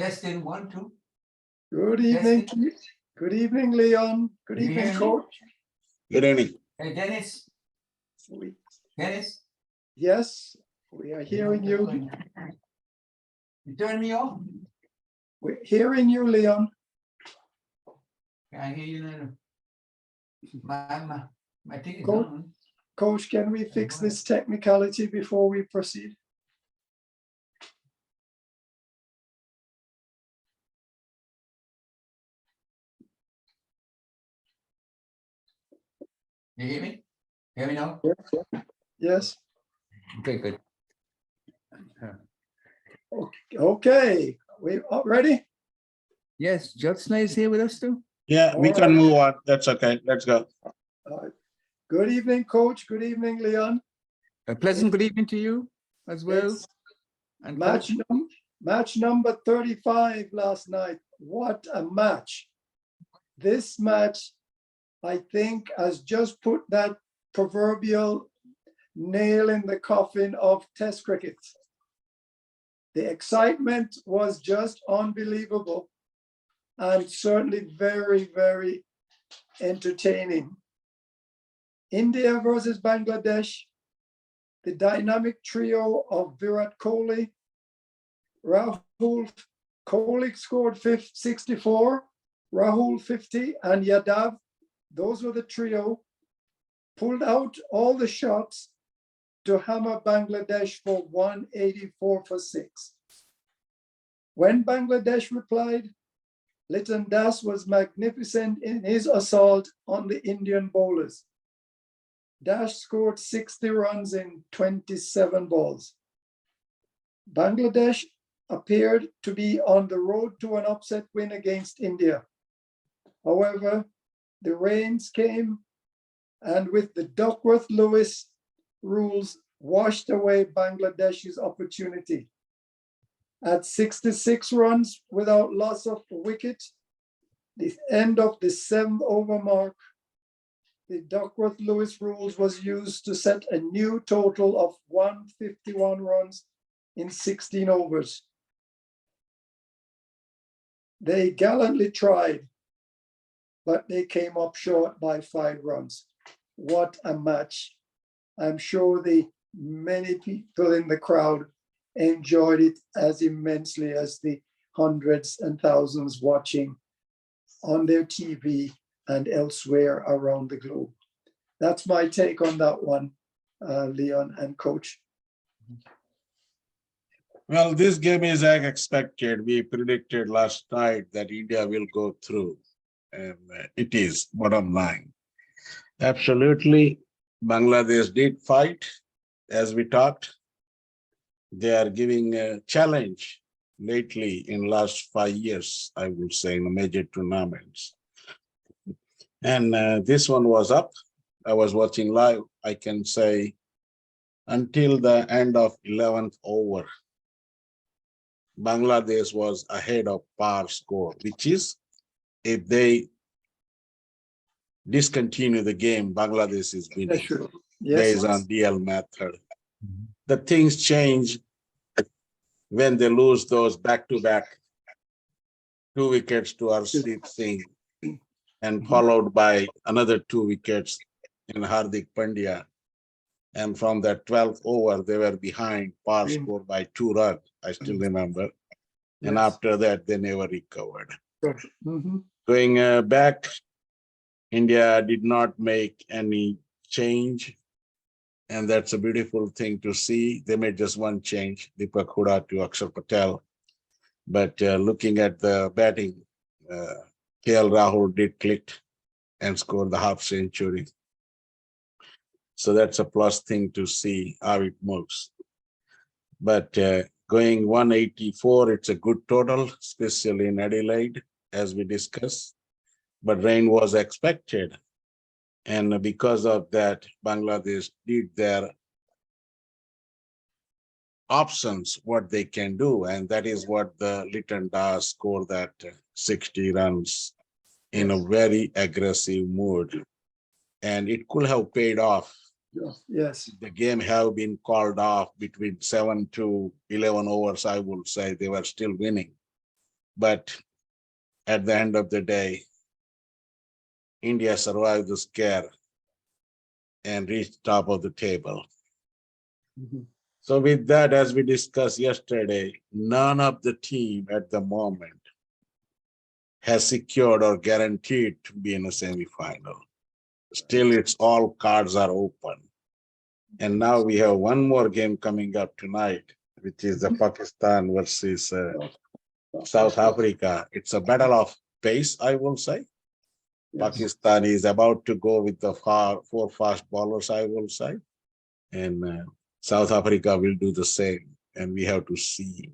Testing 1, 2. Good evening, Testing. Keith. Good evening, Leon. Good Can you evening, hear me? Coach. Good evening. Hey, Dennis. Dennis. Yes, we are hearing you. You turn me off? We're hearing you, Leon. I hear you now. My thing is Coach. on. Coach, can we fix this technicality before we proceed? You hear me? Hear me now? Yes. Okay, good. Okay, we all ready? Yes, Jatin is here with us too. Yeah, we All can right. move on. That's okay. Let's go. Good evening, Coach. Good evening, Leon. A pleasant good evening to you as well. It's And match number 35 last night. What a match. This match, I think, has just put that proverbial nail in the coffin of Test cricket. The excitement was just unbelievable and certainly very, very entertaining. India versus Bangladesh, the dynamic trio of Virat Kohli, Rahul. Kohli scored 64, Rahul 50, and Yadav. Those were the trio. Pulled out all the shots to hammer Bangladesh for 184 for 6. When Bangladesh replied, Liton Das was magnificent in his assault on the Indian bowlers. Das scored 60 runs in 27 balls. Bangladesh appeared to be on the road to an upset win against India. However, the rains came and with the Duckworth-Lewis rules washed away Bangladesh's opportunity. At 66 runs without loss of a wicket, the end of the 7th over mark, the Duckworth-Lewis rules was used to set a new total of 151 runs in 16 overs. They gallantly tried, but they came up short by 5 runs. What a match. I'm sure the many people in the crowd enjoyed it as immensely as the hundreds and thousands watching on their TV and elsewhere around the globe. That's my take on that one, Leon and Coach. Well, this game is as expected. We predicted last night that India will go through, and it is bottom line. Absolutely, Bangladesh did fight, as we talked. They are giving a challenge lately in last 5 years, I would say, in major tournaments. And this one was up. I was watching live. I can say until the end of 11th over, Bangladesh was ahead of par score, which is if they discontinue the game, Bangladesh is winning. Sure. Based on DL method. The things change when they lose those back-to-back 2 wickets to Arshdeep Singh and followed by another 2 wickets in Hardik Pandya. And from that 12th over, they were behind par score by 2 runs. I still remember. And after that, they never recovered. Going back, India did not make any change. And that's a beautiful thing to see. They made just one change, Deepak Hooda to Akshar Patel. But looking at the batting, KL Rahul did click and score the half century. So that's a plus thing to see how it moves. But going 184, it's a good total, especially in Adelaide, as we discussed. But rain was expected. And because of that, Bangladesh did their options, what they can do. And that is what the Liton Das scored that 60 runs in a very aggressive mood. And it could have paid off. Yes. The game have been called off between 7 to 11 overs, I would say they were still winning. But at the end of the day, India survived the scare and reached top of the table. Mhm. So with that, as we discussed yesterday, none of the team at the moment has secured or guaranteed to be in a semifinal. Still, it's all cards are open. And now we have one more game coming up tonight, which is the Pakistan versus South Africa. It's a battle of pace, I will say. Yes. Pakistan is about to go with the four fast bowlers, I will say. And South Africa will do the same. And we have to see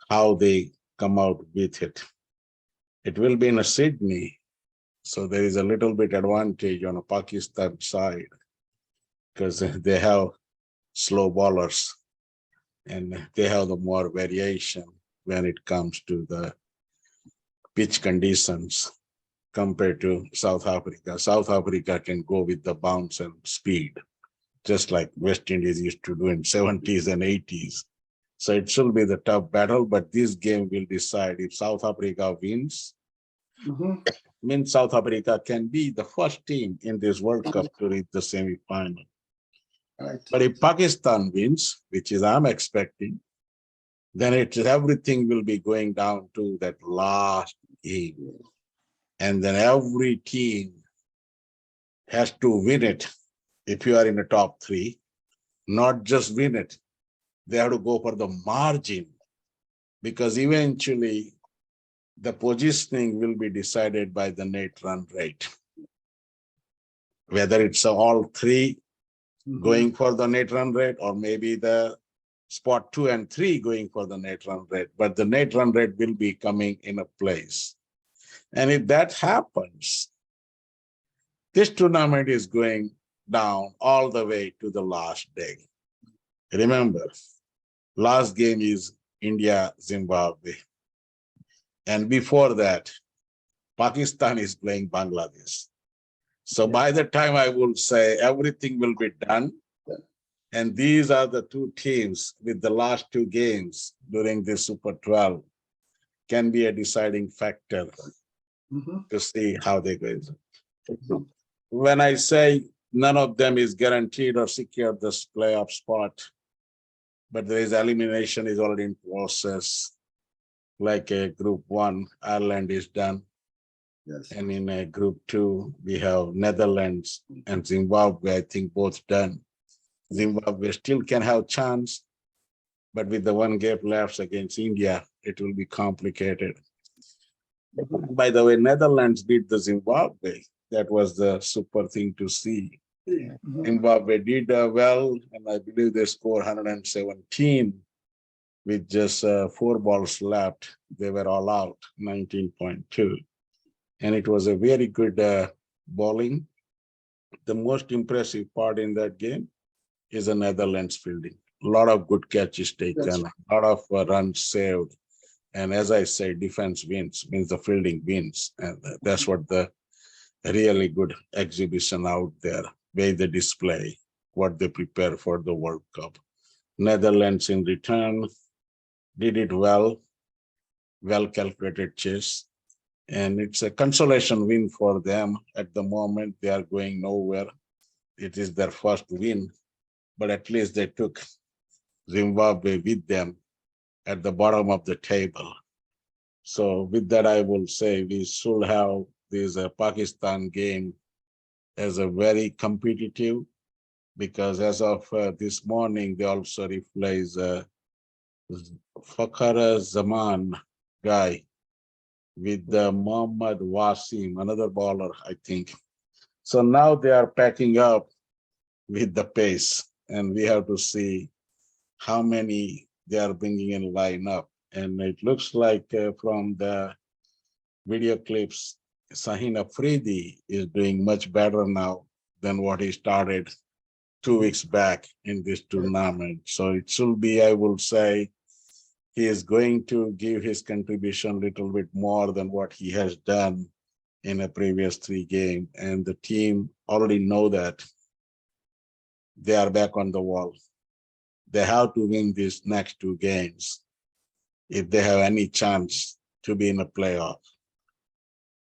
how they come out with it. It will be in a Sydney. So there is a little bit advantage on a Pakistan side because they have slow bowlers and they have the more variation when it comes to the pitch conditions compared to South Africa. South Africa can go with the bounce and speed, just like West Indies used to do in 70s and 80s. So it should be the tough battle, but this game will decide if South Africa wins. Mhm. Means South Africa can be the first team in this World Cup to reach the semi-final. Right. But if Pakistan wins, which is I'm expecting, then everything will be going down to that last game. And then every team has to win it if you are in the top three, not just win it. They have to go for the margin because eventually the positioning will be decided by the net run rate. Whether it's all three Mhm. going for the net run rate or maybe the spot 2 and 3 going for the net run rate, but the net run rate will be coming in a place. And if that happens, this tournament is going down all the way to the last day. Remember, last game is India, Zimbabwe. And before that, Pakistan is playing Bangladesh. So by the time I will say everything will be done, and these are the two teams with the last two games during this Super 12 can be a deciding factor Mhm. to see how they go. When I say none of them is guaranteed or secured this playoff spot, but there is elimination is already in process. Like a group 1, Ireland is done. Yes. And in a group 2, we have Netherlands and Zimbabwe, I think both done. Zimbabwe still can have chance, but with the one gap left against India, it will be complicated. By the way, Netherlands beat the Zimbabwe. That was the super thing to see. Mhm. Zimbabwe did well, and I believe they scored 117 with just 4 balls left. They were all out, 19.2. And it was a very good bowling. The most impressive part in that game is the Netherlands fielding. A lot of good catches taken, a lot of runs saved. And as I say, defense wins, means the fielding wins. And that's what the really good exhibition out there, way they display what they prepare for the World Cup. Netherlands in return did it well calculated chase. And it's a consolation win for them. At the moment, they are going nowhere. It is their first win, but at least they took Zimbabwe with them at the bottom of the table. So with that, I will say we should have this Pakistan game as a very competitive, because as of this morning, they also replace Fakhar Zaman guy with Mohammad Wasim, another bowler, I think. So now they are packing up with the pace, and we have to see how many they are bringing in lineup. And it looks like from the video clips, Sahin Afridi is doing much better now than what he started 2 weeks back in this tournament. So it should be, I will say, he is going to give his contribution a little bit more than what he has done in a previous 3 games. And the team already know that they are back on the wall. They have to win these next 2 games if they have any chance to be in a playoff.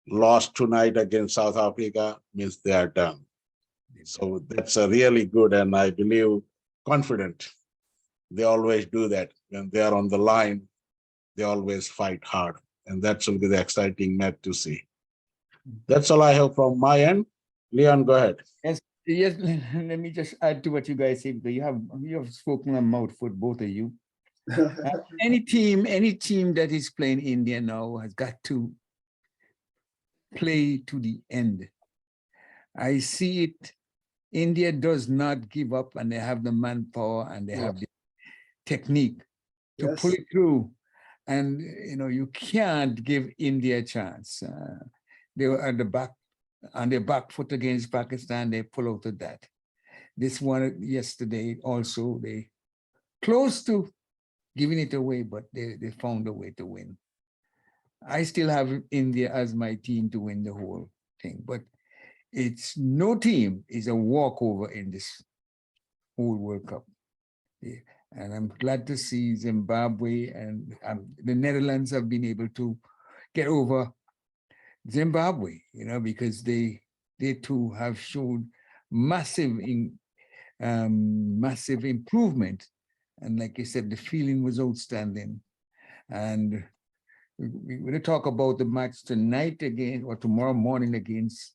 Lost tonight against South Africa means they are done. So that's a really good, and I believe confident. They always do that. When they are on the line, they always fight hard. And that will be the exciting match to see. That's all I have from my end. Leon, go ahead. Yes, yes. Let me just add to what you guys say, because you have spoken a mouthful, both of you. Any team that is playing India now has got to play to the end. I see it. India does not give up, and they have the manpower and they have the technique to pull it through. And you can't give India a chance. They were at the back, on their back foot against Pakistan. They pull out of that. This one yesterday also, they close to giving it away, but they found a way to win. I still have India as my team to win the whole thing, but it's no team is a walkover in this whole World Cup. Yeah. And I'm glad to see Zimbabwe and the Netherlands have been able to get over Zimbabwe, because they too have shown massive improvement. And like I said, the feeling was outstanding. And we're going to talk about the match tonight again, or tomorrow morning against,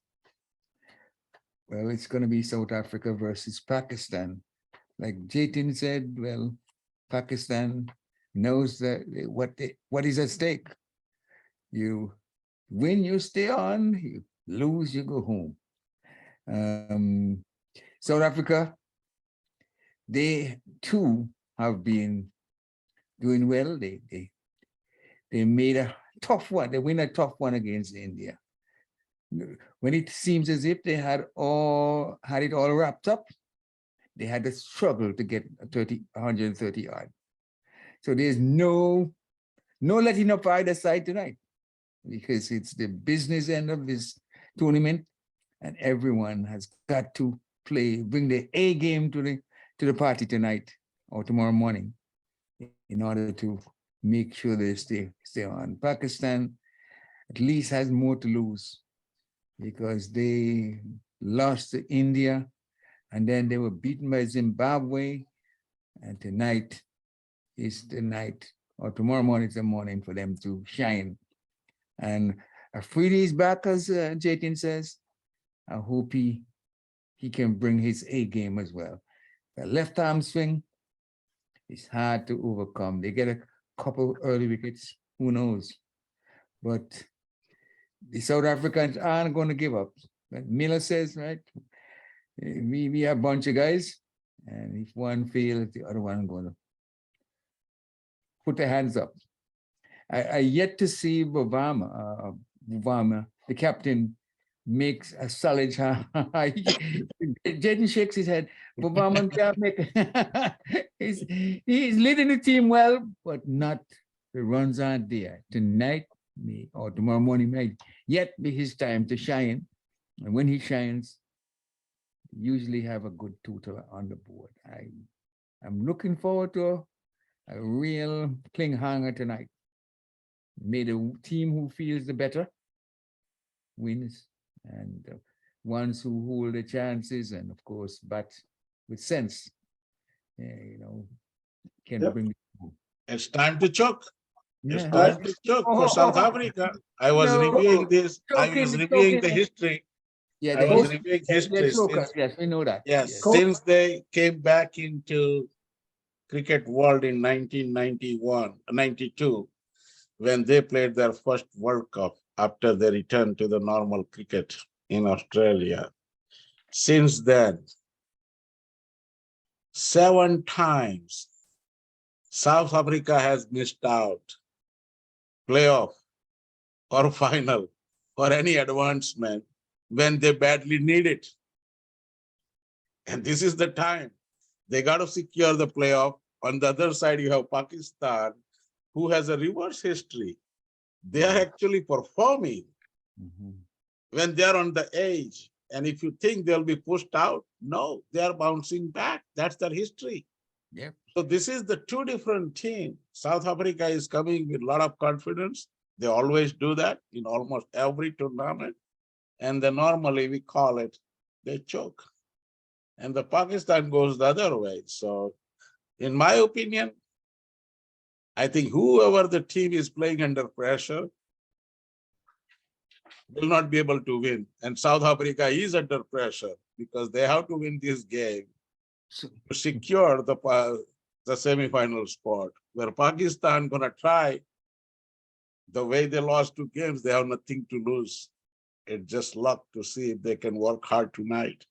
well, it's going to be South Africa versus Pakistan. Like Jatin said, well, Pakistan knows that what is at stake. You win, you stay on. You lose, you go home. South Africa, they too have been doing well. They made a tough one. They win a tough one against India. When it seems as if they had it all wrapped up, they had to struggle to get 130 odd. So there's no letting up either side tonight, because it's the business end of this tournament, and everyone has got to bring the A game to the party tonight or tomorrow morning in order to make sure they stay on. Pakistan at least has more to lose, because they lost to India, and then they were beaten by Zimbabwe, and tonight is the night, or tomorrow morning is the morning for them to shine. And Afridi's back, as Jatin says. I hope he can bring his A game as well. The left arm swing is hard to overcome. They get a couple early wickets, who knows? But the South Africans aren't going to give up. Like Miller says, right? We have a bunch of guys, and if one fails, the other one going to put their hands up. I yet to see Bavama, the captain, makes a solid shot. Jatin shakes his head. Bavama can't make he's leading the team well, but not the runs aren't there. Tonight, or tomorrow morning might yet be his time to shine. And when he shines, usually have a good total on the board. I'm looking forward to a real cliffhanger tonight. May the team who feels the better wins, and ones who hold the chances and of course bat with sense, can bring it home. It's time to choke. It's Yeah. time to choke for South Africa. I was reviewing this. I was reviewing the history. Yeah, I was reviewing history. Yes, we know that. Yes, since they came back into cricket world in 1992, when they played their first World Cup after they returned to the normal cricket in Australia. Since then, 7 times South Africa has missed out playoff or final or any advancement when they badly need it. And this is the time they got to secure the playoff. On the other side, you have Pakistan, who has a reverse history. They are actually performing when they are on the edge. And if you think they'll be pushed out, no, they are bouncing back. That's their history. Yep. So this is the 2 different teams. South Africa is coming with a lot of confidence. They always do that in almost every tournament. And then normally we call it, they choke. And the Pakistan goes the other way. So in my opinion, I think whoever the team is playing under pressure will not be able to win. And South Africa is under pressure because they have to win this game So, to secure the semi-final spot, where Pakistan gonna try. The way they lost 2 games, they have nothing to lose. It's just luck to see if they can work hard tonight.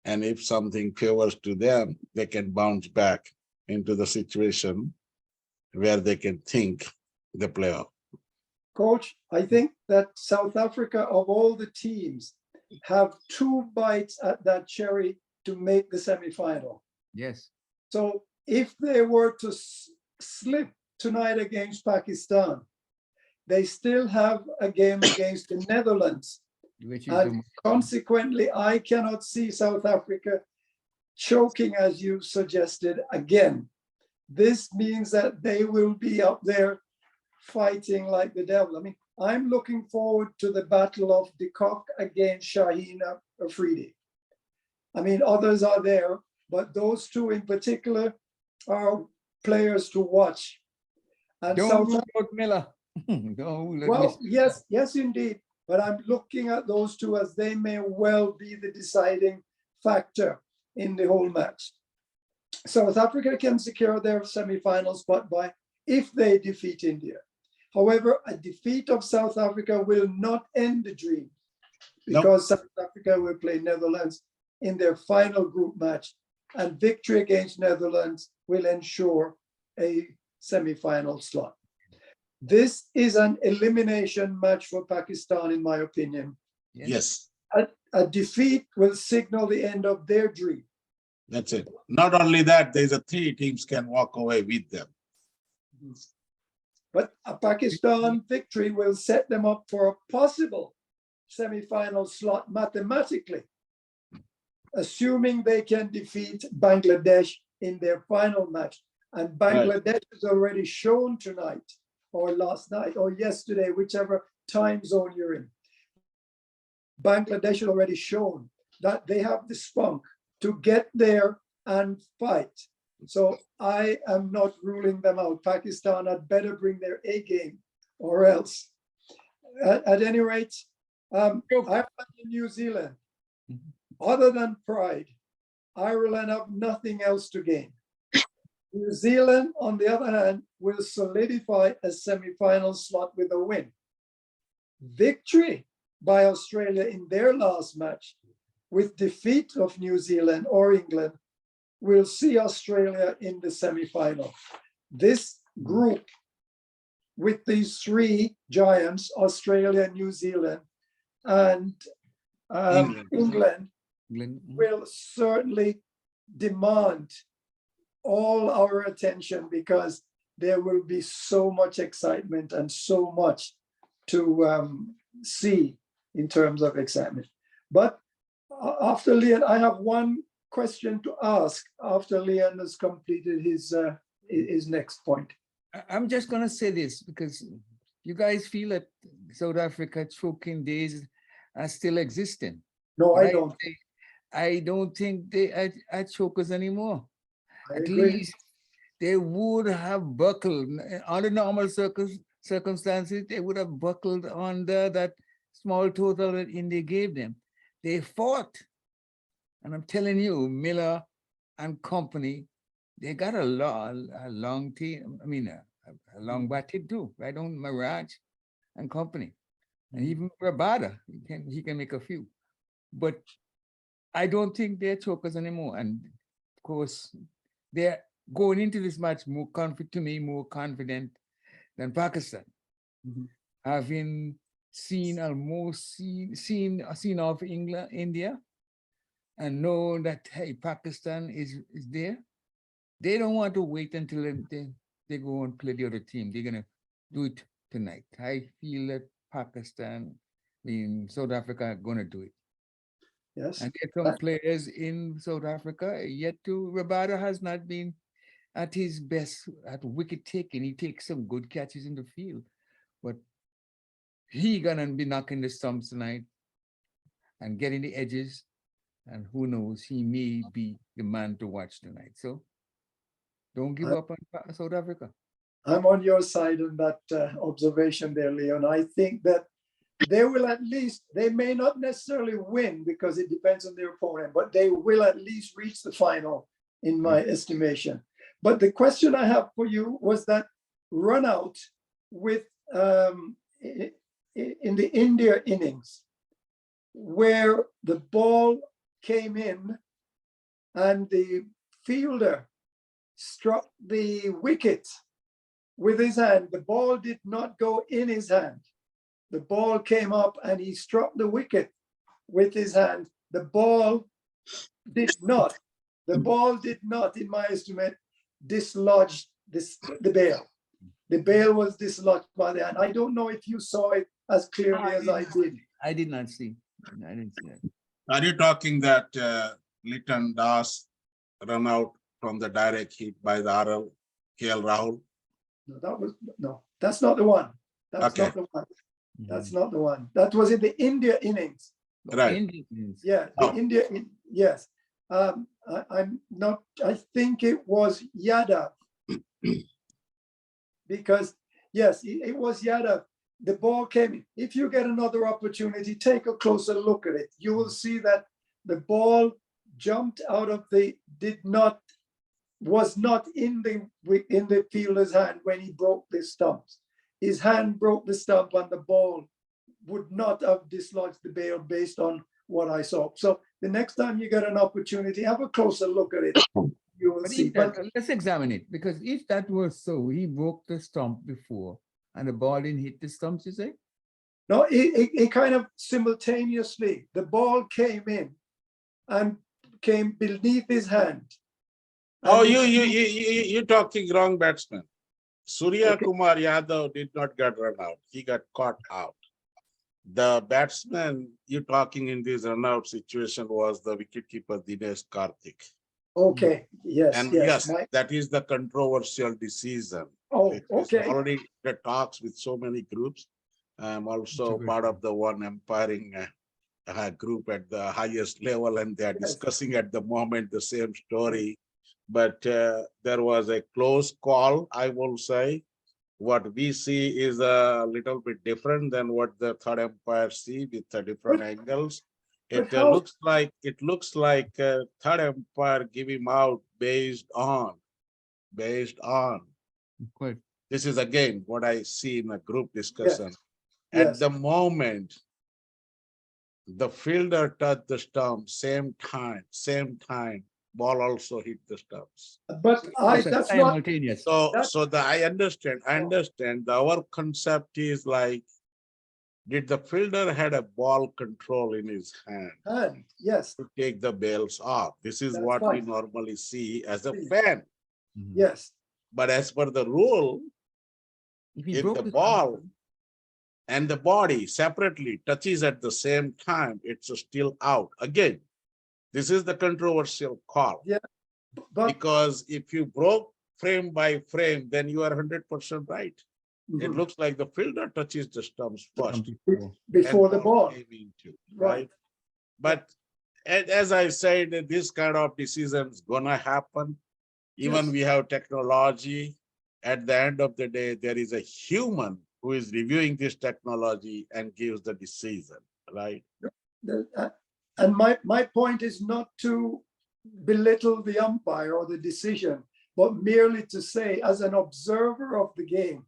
And if something favors to them, they can bounce back into the situation where they can think the playoff. Coach, I think that South Africa, of all the teams, have 2 bites at that cherry to make the semifinal. yes. So if they were to slip tonight against Pakistan, they still have a game against the Netherlands. Which is And consequently, I cannot see South Africa choking, as you suggested, again. This means that they will be up there fighting like the devil. I mean, I'm looking forward to the battle of De Kock against Shaheen Afridi. I mean, others are there, but those 2 in particular are players to watch. And don't South rule out Miller. Don't let Well, me- yes, indeed. But I'm looking at those 2 as they may well be the deciding factor in the whole match. South Africa can secure their semi-final spot by if they defeat India. However, a defeat of South Africa will not end the dream, because South Africa will play Netherlands in their final group match, and victory against Netherlands will ensure a semi-final slot. This is an elimination match for Pakistan, in my opinion. Yes, A defeat will signal the end of their dream. that's it. Not only that, there's a 3 teams can walk away with them. But a Pakistan victory will set them up for a possible semi-final slot mathematically, assuming they can defeat Bangladesh in their final match. And Bangladesh has already shown tonight, or last night, or yesterday, whichever time zone you're in. Bangladesh has already shown that they have the spunk to get there and fight. So I am not ruling them out. Pakistan had better bring their A game, or else. At any rate, Ireland and New Zealand, other than pride, Ireland have nothing else to gain. New Zealand, on the other hand, will solidify a semi-final slot with a win. Victory by Australia in their last match, with defeat of New Zealand or England, will see Australia in the semi-final. This group, with these 3 giants, Australia, New Zealand, and England, will certainly demand all our attention, because there will be so much excitement and so much to see in terms of excitement. But after Leon, I have one question to ask after Leon has completed his next point. I'm just going to say this, because you guys feel that South Africa choking days are still existing. No, But I don't. I don't think they are chokers anymore. I At agree. least they would have buckled under normal circumstances. They would have buckled under that small total that India gave them. They fought, and I'm telling you, Miller and company, they got a long team. I mean, a long batted too, right on Mirage and company, and even Rabada, he can make a few, but I don't think they're chokers anymore. And of course, they're going into this match more confident than Pakistan, having seen off India, and know that, hey, Pakistan is there. They don't want to wait until they go and play the other team. They're gonna do it tonight. I feel that Pakistan, South Africa are gonna do it. Yes. And there are some players in South Africa, yet to Rabada has not been at his best at wicket taking. He takes some good catches in the field, but he gonna be knocking the stumps tonight and getting the edges. And who knows, he may be the man to watch tonight. So don't give up on South Africa. I'm on your side on that observation there, Leon. I think that they will at least, they may not necessarily win because it depends on their opponent, but they will at least reach the final in my estimation. But the question I have for you was that run out with in the India innings, where the ball came in and the fielder struck the wicket with his hand. The ball did not go in his hand. The ball came up and he struck the wicket with his hand. The ball did not, in my estimate, dislodge the bail. The bail was dislodged by the hand. I don't know if you saw it as clearly as I did. I did not see. I didn't see that. Are you talking that Litton Das run out from the direct hit by the KL Rahul? No, that's not the one. That's Okay. not the one. That's not the one. That was in the India innings. Right. Indians. Yeah, Oh. yes. I'm not, I think it was Yadav. Because, yes, it was Yadav. The ball came in. If you get another opportunity, take a closer look at it. You will see that the ball jumped out of was not in the fielder's hand when he broke the stumps. His hand broke the stump and the ball would not have dislodged the bail based on what I saw. So the next time you get an opportunity, have a closer look at it. You will But see. if that, let's examine it, because if that was so, he broke the stump before and the ball didn't hit the stumps, you say? No, it kind of simultaneously, the ball came in and came beneath his hand. Oh, And you're talking wrong batsman. Surya Okay. Kumar Yadav did not get run out. He got caught out. The batsman you're talking in this run out situation was the wicketkeeper Dinesh Karthik. Okay, yes, And yes. yes, that is the controversial decision. Oh, It is okay. already the talks with so many groups. I'm also part of the one umpiring group at the highest level, and they are Yes. discussing at the moment the same story. But there was a close call, I will say. What we see is a little bit different than what the third umpire see with the different angles. It looks like third umpire give him out based on. Quite. This is again what I see in a group discussion. At Yes. the moment, the fielder touched the stump, same time, ball also hit the stumps. But that's not, Simultaneous. So, That- I understand. Our concept is like, did the fielder had a ball control in his hand hand, yes, to take the bails off? This is That's what we fine. normally see as a See. fan. Mhm. yes. But as per the rule, he if broke the stump, ball and the body separately touches at the same time, it's still out. Again, this is the controversial call. Yeah, But Because if you broke frame by frame, then you are 100% right. It Mhm. looks like the fielder touches the stumps first. stump before. before and the ball, came into, right? But as I said, this kind of decisions gonna happen. Even Yes. we have technology. At the end of the day, there is a human who is reviewing this technology and gives the decision, right? And my point is not to belittle the umpire or the decision, but merely to say, as an observer of the game,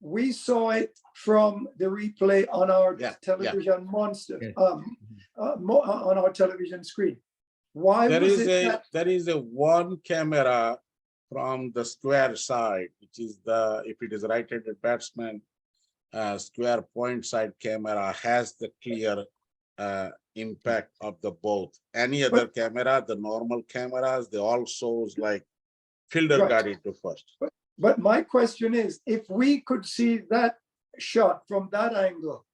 we saw it from the replay on our television monster, Yes. On our television screen. Why There was is it that? there is a one camera from the square side, which is if it is right-handed batsman, square point side camera has the clear impact of the both. Any other camera, the normal cameras, they all shows like fielder Right. got into first. But my question is, if we could see that shot from that angle,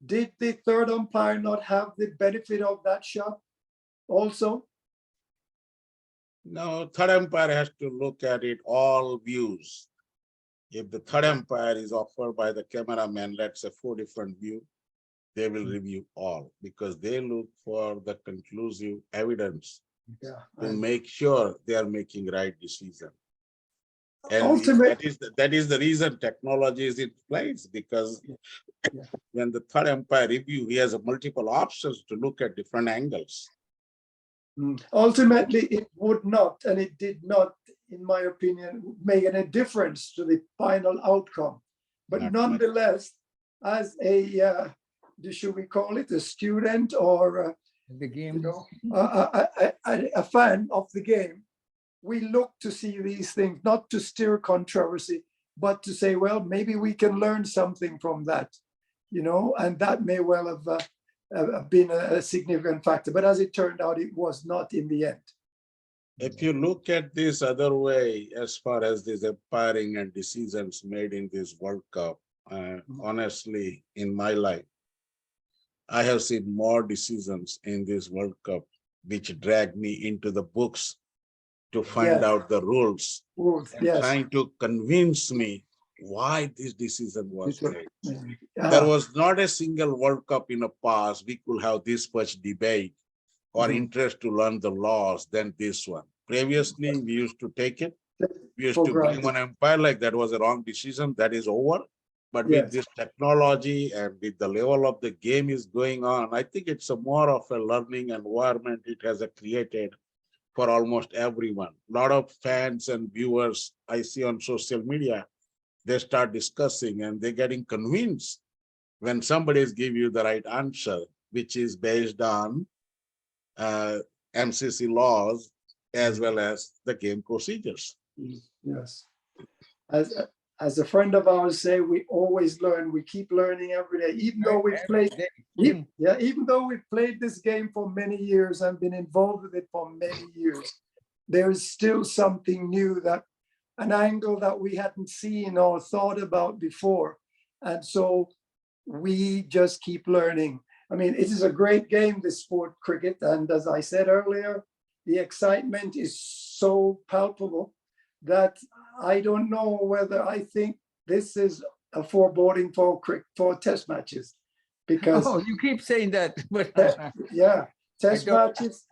did the third umpire not have the benefit of that shot also? No, third umpire has to look at it all views. If the third umpire is offered by the cameraman, let's say 4 different view, they will review all because they look for the conclusive evidence Yeah. to And make sure they are making right decision. And ultimate, that is the reason technology is in place, because Yeah. when the third umpire review, he has a multiple options to look at different angles. ultimately, it would not, and it did not, in my opinion, make any difference to the final outcome. But Not much. nonetheless, as a, should we call it a student or The game. a fan of the game, we look to see these things, not to stir controversy, but to say, well, maybe we can learn something from that, and that may well have been a significant factor. But as it turned out, it was not in the end. If you look at this other way, as far as this umpiring and decisions made in this World Cup, honestly, in my life, I have seen more decisions in this World Cup which drag me into the books to find Yes. out the rules and Yes. trying to convince me why this decision was made. Yeah. There was not a single World Cup in the past we could have this much debate or interest to learn the laws than this one. Previously, we used to take it. We used For to blame granted. an umpire like that was a wrong decision. That is over. But Yes. with this technology and with the level of the game is going on, I think it's a more of a learning environment it has created for almost everyone. A lot of fans and viewers I see on social media, they start discussing and they're getting convinced when somebody is giving you the right answer, which is based on MCC laws as well as the game procedures. Yes. As a friend of ours say, we always learn. We keep learning every day, even though we've played. Even though we've played this game for many years and been involved with it for many years, there is still something new, that an angle that we hadn't seen or thought about before. And so we just keep learning. I mean, it is a great game, this sport, cricket. And as I said earlier, the excitement is so palpable that I don't know whether I think this is a foreboding for test matches. Because you keep saying that, but test matches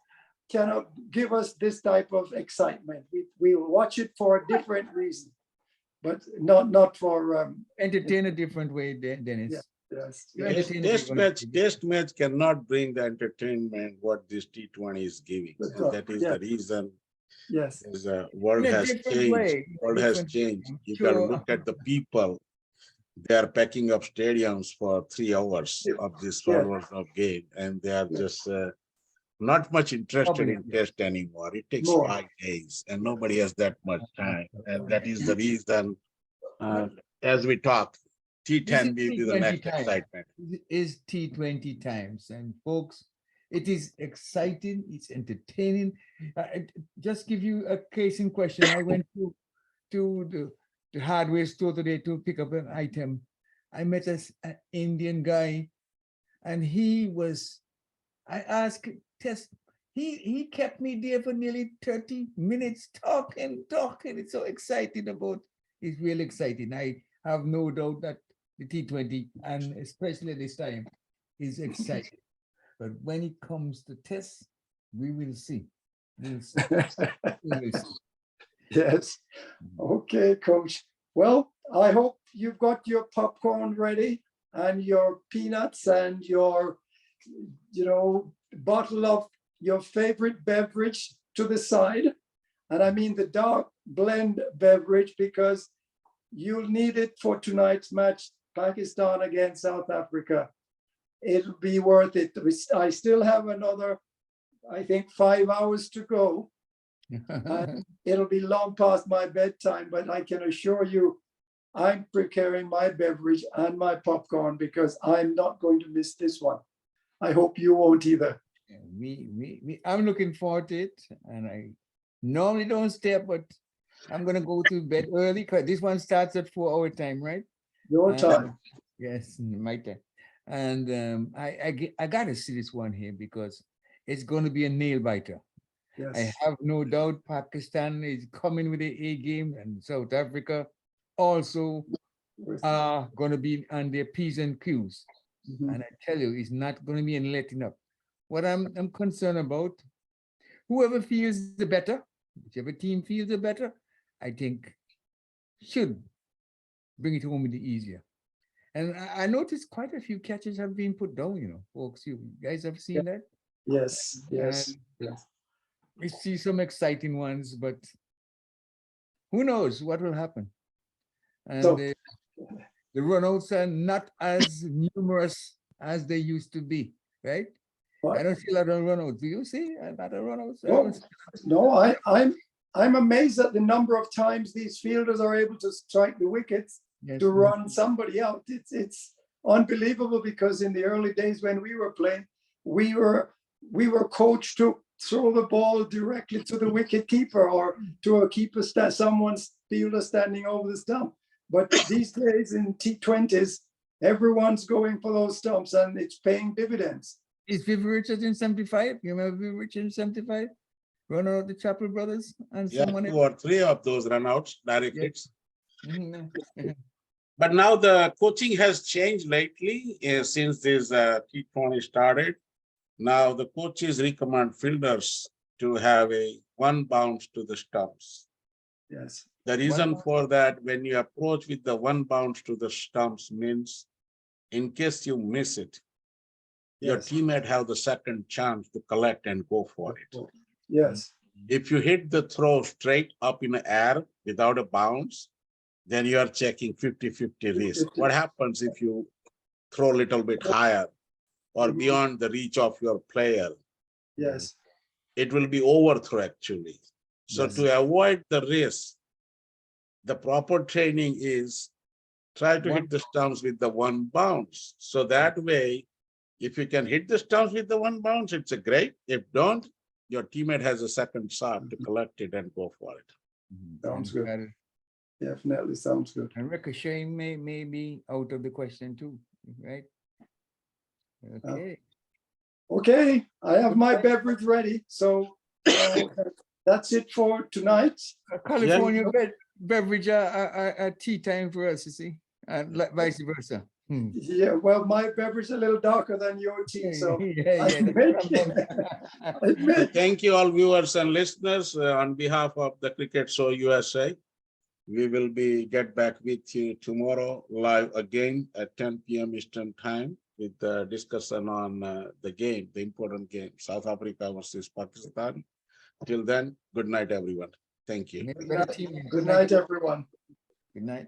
cannot give us this type of excitement. We will watch it for a different reason, but not for entertain a different way, Dennis. Yes. Test match cannot bring the entertainment what this T20 is giving. And that is the reason. Yes. The world has changed. World has changed. You got to look at the people. They are packing up stadiums for 3 hours of this 4 hours of game, and they are just not much interested in test anymore. It takes 5 days, and nobody has that much time. And that is the reason, as we talk, T10 will be the next excitement. It is T20 times, and folks, it is exciting. It's entertaining. Just give you a case in question. I went to the hardware store today to pick up an item. I met an Indian guy, and I asked test. He kept me there for nearly 30 minutes talking. It's so exciting it's really exciting. I have no doubt that the T20, and especially this time, is exciting. But when it comes to tests, we will see. We will see. Yes. Okay, Coach. Well, I hope you've got your popcorn ready and your peanuts and your, bottle of your favorite beverage to the side. And I mean the dark blend beverage, because you'll need it for tonight's match, Pakistan against South Africa. It'll be worth it. I still have another, I think, 5 hours to go. It'll be long past my bedtime, but I can assure you, I'm preparing my beverage and my popcorn because I'm not going to miss this one. I hope you won't either. I'm looking forward to it, and I normally don't stay up, but I'm gonna go to bed early because this one starts at 4-hour time, right? Your time. Yes, my time. And I gotta see this one here because it's going to be a nail biter. Yes. I have no doubt Pakistan is coming with the A game, and South Africa also With- are going to be on their P's and Q's. Mhm. And I tell you, it's not going to be any letting up. What I'm concerned about, whoever feels the better, whichever team feels the better, I think should bring it home with the easier. And I noticed quite a few catches have been put down, you know, folks. You guys have seen that? Yes, yes, And yes. we see some exciting ones, but who knows what will happen? And So- the runouts are not as numerous as they used to be, right? What? I don't see a lot of runouts. Do you see a lot of runouts? I No, don't see- no, I'm amazed at the number of times these fielders are able to strike the wickets Yes, to run somebody out. It's unbelievable because in the early days when we were playing, we were coached to throw the ball directly to the wicket keeper or to a keeper, someone's fielder standing over the stump. But these days in T20s, everyone's going for those stumps and it's paying dividends. Is Viv Richards in 75? You remember Viv Richards in 75? Runner of the Chapel Brothers and Yeah, someone 2 or 3 of those runouts, direct Yeah. hits. Mhm. But now the coaching has changed lately since this T20 started. Now the coaches recommend fielders to have a 1 bounce to the stumps. Yes. The reason for that, when you approach with the 1 bounce to the stumps means in case you miss it, your Yes. teammate have the second chance to collect and go for it. Yes. If you hit the throw straight up in the air without a bounce, then you are checking 50-50 risk. What happens if you throw a little bit higher or Mhm. beyond the reach of your player? Yes. It will be overthrow actually. So Yes. to avoid the risk, the proper training is try to hit the stumps with the 1 bounce. So that way, if you can hit the stumps with the 1 bounce, it's a great. If don't, your teammate has a second shot to collect it and go for it. Sounds And, good. Definitely sounds good. And ricocheting may be out of the question too, right? Okay. Okay, I have my beverage ready. So that's it for tonight. A California beverage at tea time for us, you see, and vice versa. Yeah, well, my beverage is a little darker than your tea, so Yeah, I make it. Thank you all viewers and listeners on behalf of the Cricket Show USA. We will get back with you tomorrow live again at 10 p.m. Eastern time with the discussion on the game, the important game, South Africa versus Pakistan. Till then, good night, everyone. Thank you. Maybe better team. Good night, everyone. Good night.